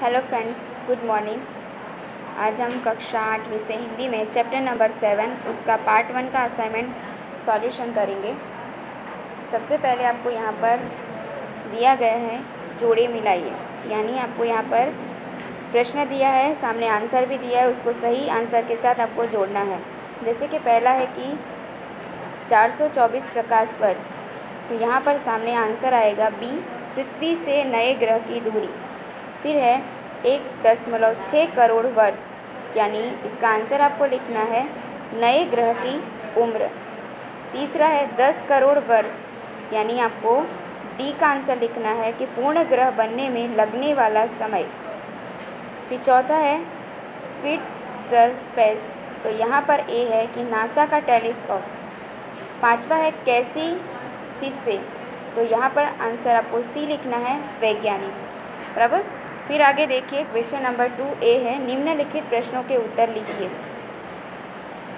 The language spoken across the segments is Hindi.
Hello friends, good morning. आज हम कक्षा 8 विषय हिंदी में चैप्टर नंबर 7 उसका पार्ट 1 का असाइनमेंट सॉल्यूशन करेंगे। सबसे पहले आपको यहाँ पर दिया गया है जोड़े मिलाइए, यानी आपको यहाँ पर प्रश्न दिया है, सामने आंसर भी दिया है, उसको सही आंसर के साथ आपको जोड़ना है। जैसे कि पहला है कि 424 प्रकाश वर्ष, तो यहाँ पर सामने आंसर आएगा बी, पृथ्वी से नए ग्रह की दूरी। फिर है 1.6 करोड़ वर्ष, यानी इसका आंसर आपको लिखना है नए ग्रह की उम्र। तीसरा है 10 करोड़ वर्ष, यानी आपको डी का आंसर लिखना है कि पूर्ण ग्रह बनने में लगने वाला समय। फिर चौथा है स्पिट्ज़र स्पेस, तो यहाँ पर ए है कि नासा का टेलीस्कोप। पांचवा है कैसी सिस्से, तो यहाँ पर आंसर आपको सी लिखना है वैज्ञानिक। बराबर। फिर आगे देखिए क्वेश्चन नंबर 2A है, निम्नलिखित प्रश्नों के उत्तर लिखिए।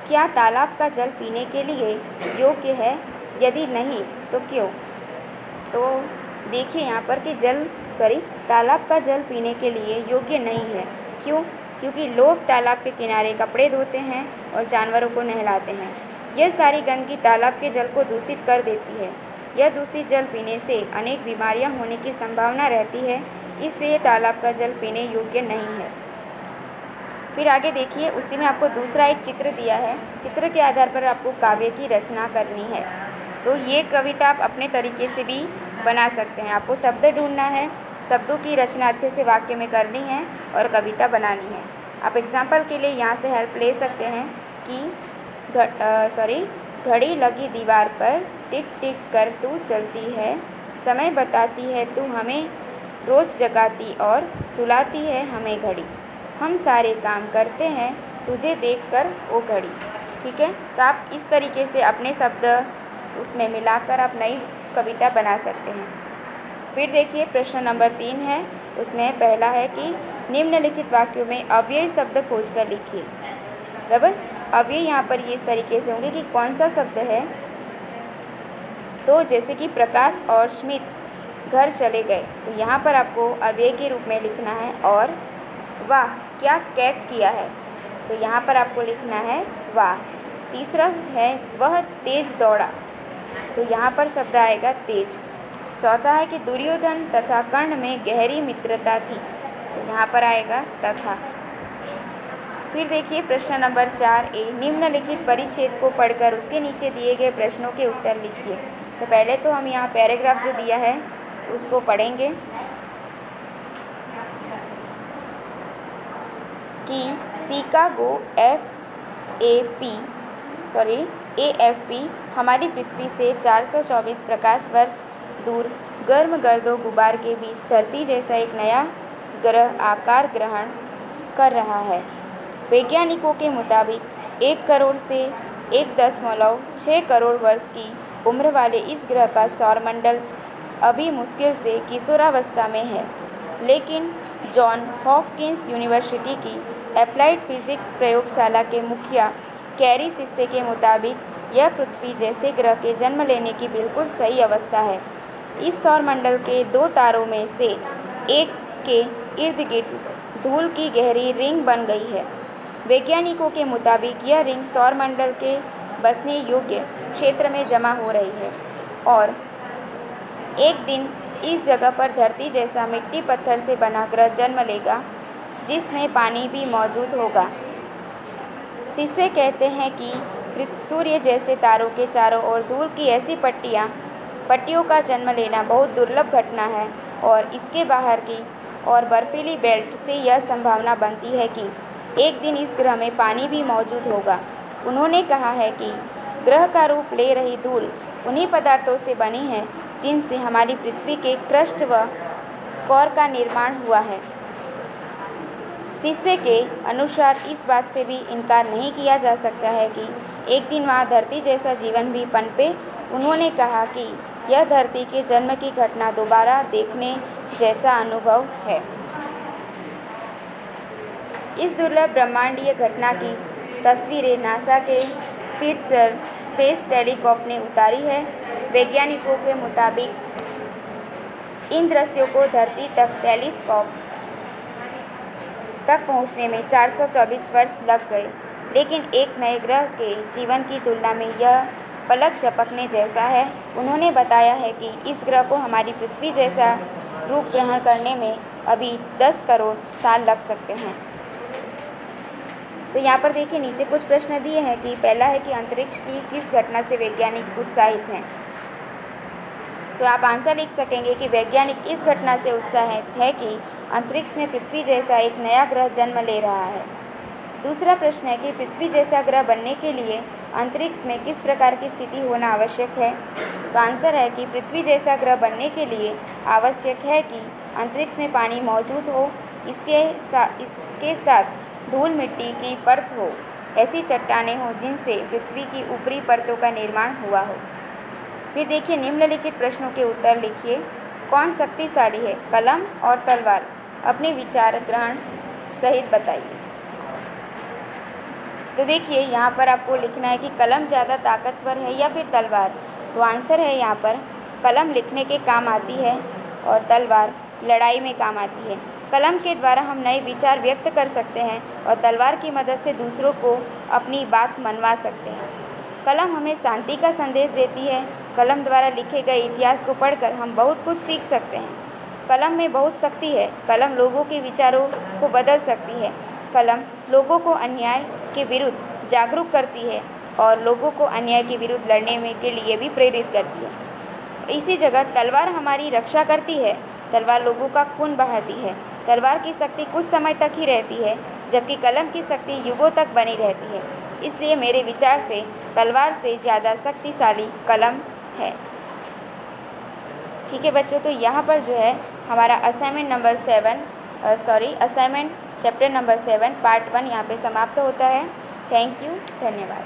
क्या तालाब का जल पीने के लिए योग्य है? यदि नहीं तो क्यों? तो देखिए यहाँ पर कि तालाब का जल पीने के लिए योग्य नहीं है। क्यों? क्योंकि लोग तालाब के किनारे कपड़े धोते हैं और जानवरों को नहलाते हैं। यह सारी गंदगी तालाब के जल को दूषित कर देती है। यह दूषित जल पीने से अनेक बीमारियां होने की संभावना रहती है, इसलिए तालाब का जल पीने योग्य नहीं है। फिर आगे देखिए, उसी में आपको दूसरा एक चित्र दिया है। चित्र के आधार पर आपको काव्य की रचना करनी है। तो ये कविता आप अपने तरीके से भी बना सकते हैं। आपको शब्द ढूंढना है, शब्दों की रचना अच्छे से वाक्य में करनी है और कविता बनानी है। आप एग्जाम्पल के लिए यहाँ से हेल्प ले सकते हैं कि घड़ी लगी दीवार पर, टिक टिक कर तू चलती है, समय बताती है तू हमें, रोज़ जगाती और सुलाती है हमें घड़ी, हम सारे काम करते हैं तुझे देखकर वो घड़ी। ठीक है, तो आप इस तरीके से अपने शब्द उसमें मिलाकर आप नई कविता बना सकते हैं। फिर देखिए प्रश्न नंबर 3 है, उसमें पहला है कि निम्नलिखित वाक्यों में अव्ययी शब्द खोज कर लिखिए। बराबर। अव्यय यहाँ पर ये इस तरीके से होंगे कि कौन सा शब्द है, तो जैसे कि प्रकाश और स्मित घर चले गए, तो यहाँ पर आपको अव्यय के रूप में लिखना है। और वाह क्या कैच किया है, तो यहाँ पर आपको लिखना है वाह। तीसरा है वह तेज दौड़ा, तो यहाँ पर शब्द आएगा तेज। चौथा है कि दुर्योधन तथा कर्ण में गहरी मित्रता थी, तो यहाँ पर आएगा तथा। फिर देखिए प्रश्न नंबर 4A, निम्नलिखित परिच्छेद को पढ़कर उसके नीचे दिए गए प्रश्नों के उत्तर लिखिए। तो पहले तो हम यहाँ पैराग्राफ जो दिया है उसको पढ़ेंगे कि शिकागो AFP हमारी पृथ्वी से 424 प्रकाश वर्ष दूर गर्म गर्दो गुबार के बीच धरती जैसा एक नया ग्रह आकार ग्रहण कर रहा है। वैज्ञानिकों के मुताबिक 1 करोड़ से 1.6 करोड़ वर्ष की उम्र वाले इस ग्रह का सौरमंडल अभी मुश्किल से किशोरावस्था में है, लेकिन जॉन हॉपकिंस यूनिवर्सिटी की अप्लाइड फिजिक्स प्रयोगशाला के मुखिया कैरी सिस्से के मुताबिक यह पृथ्वी जैसे ग्रह के जन्म लेने की बिल्कुल सही अवस्था है। इस सौरमंडल के 2 तारों में से एक के इर्द गिर्द धूल की गहरी रिंग बन गई है। वैज्ञानिकों के मुताबिक यह रिंग सौरमंडल के बसने योग्य क्षेत्र में जमा हो रही है और एक दिन इस जगह पर धरती जैसा मिट्टी पत्थर से बना ग्रह जन्म लेगा, जिसमें पानी भी मौजूद होगा। सिस्से कहते हैं कि सूर्य जैसे तारों के चारों ओर धूल की ऐसी पट्टियों का जन्म लेना बहुत दुर्लभ घटना है और इसके बाहर की और बर्फीली बेल्ट से यह संभावना बनती है कि एक दिन इस ग्रह में पानी भी मौजूद होगा। उन्होंने कहा है कि ग्रह का रूप ले रही धूल उन्हीं पदार्थों से बनी है जिनसे हमारी पृथ्वी के क्रस्ट व कोर का निर्माण हुआ है। सिस्से के अनुसार इस बात से भी इनकार नहीं किया जा सकता है कि एक दिन वहाँ धरती जैसा जीवन भी पनपे। उन्होंने कहा कि यह धरती के जन्म की घटना दोबारा देखने जैसा अनुभव है। इस दुर्लभ ब्रह्मांडीय घटना की तस्वीरें नासा के स्पिट्ज़र स्पेस टेलीस्कोप ने उतारी है। वैज्ञानिकों के मुताबिक इन दृश्यों को धरती तक टेलीस्कोप तक पहुंचने में 424 वर्ष लग गए, लेकिन एक नए ग्रह के जीवन की तुलना में यह पलक झपकने जैसा है। उन्होंने बताया है कि इस ग्रह को हमारी पृथ्वी जैसा रूप ग्रहण करने में अभी 10 करोड़ साल लग सकते हैं। तो यहाँ पर देखिए नीचे कुछ प्रश्न दिए हैं कि पहला है कि अंतरिक्ष की किस घटना से वैज्ञानिक उत्साहित हैं। तो आप आंसर लिख सकेंगे कि वैज्ञानिक इस घटना से उत्साहित है कि अंतरिक्ष में पृथ्वी जैसा एक नया ग्रह जन्म ले रहा है। दूसरा प्रश्न है कि पृथ्वी जैसा ग्रह बनने के लिए अंतरिक्ष में किस प्रकार की स्थिति होना आवश्यक है। तो आंसर है कि पृथ्वी जैसा ग्रह बनने के लिए आवश्यक है कि अंतरिक्ष में पानी मौजूद हो, इसके साथ धूल मिट्टी की परत हो, ऐसी चट्टानें हों जिनसे पृथ्वी की ऊपरी परतों का निर्माण हुआ हो। फिर देखिए निम्नलिखित प्रश्नों के उत्तर लिखिए। कौन शक्तिशाली है, कलम और तलवार? अपने विचार ग्रहण सहित बताइए। तो देखिए यहाँ पर आपको लिखना है कि कलम ज़्यादा ताकतवर है या फिर तलवार। तो आंसर है यहाँ पर कलम लिखने के काम आती है और तलवार लड़ाई में काम आती है। कलम के द्वारा हम नए विचार व्यक्त कर सकते हैं और तलवार की मदद से दूसरों को अपनी बात मनवा सकते हैं। कलम हमें शांति का संदेश देती है। कलम द्वारा लिखे गए इतिहास को पढ़कर हम बहुत कुछ सीख सकते हैं। कलम में बहुत शक्ति है। कलम लोगों के विचारों को बदल सकती है। कलम लोगों को अन्याय के विरुद्ध जागरूक करती है और लोगों को अन्याय के विरुद्ध लड़ने में के लिए भी प्रेरित करती है। इसी जगह तलवार हमारी रक्षा करती है। तलवार लोगों का खून बहाती है। तलवार की शक्ति कुछ समय तक ही रहती है, जबकि कलम की शक्ति युगों तक बनी रहती है। इसलिए मेरे विचार से तलवार से ज़्यादा शक्तिशाली कलम है। ठीक है बच्चों, तो यहाँ पर जो है हमारा असाइनमेंट चैप्टर नंबर 7 पार्ट 1 यहाँ पे समाप्त होता है। थैंक यू, धन्यवाद।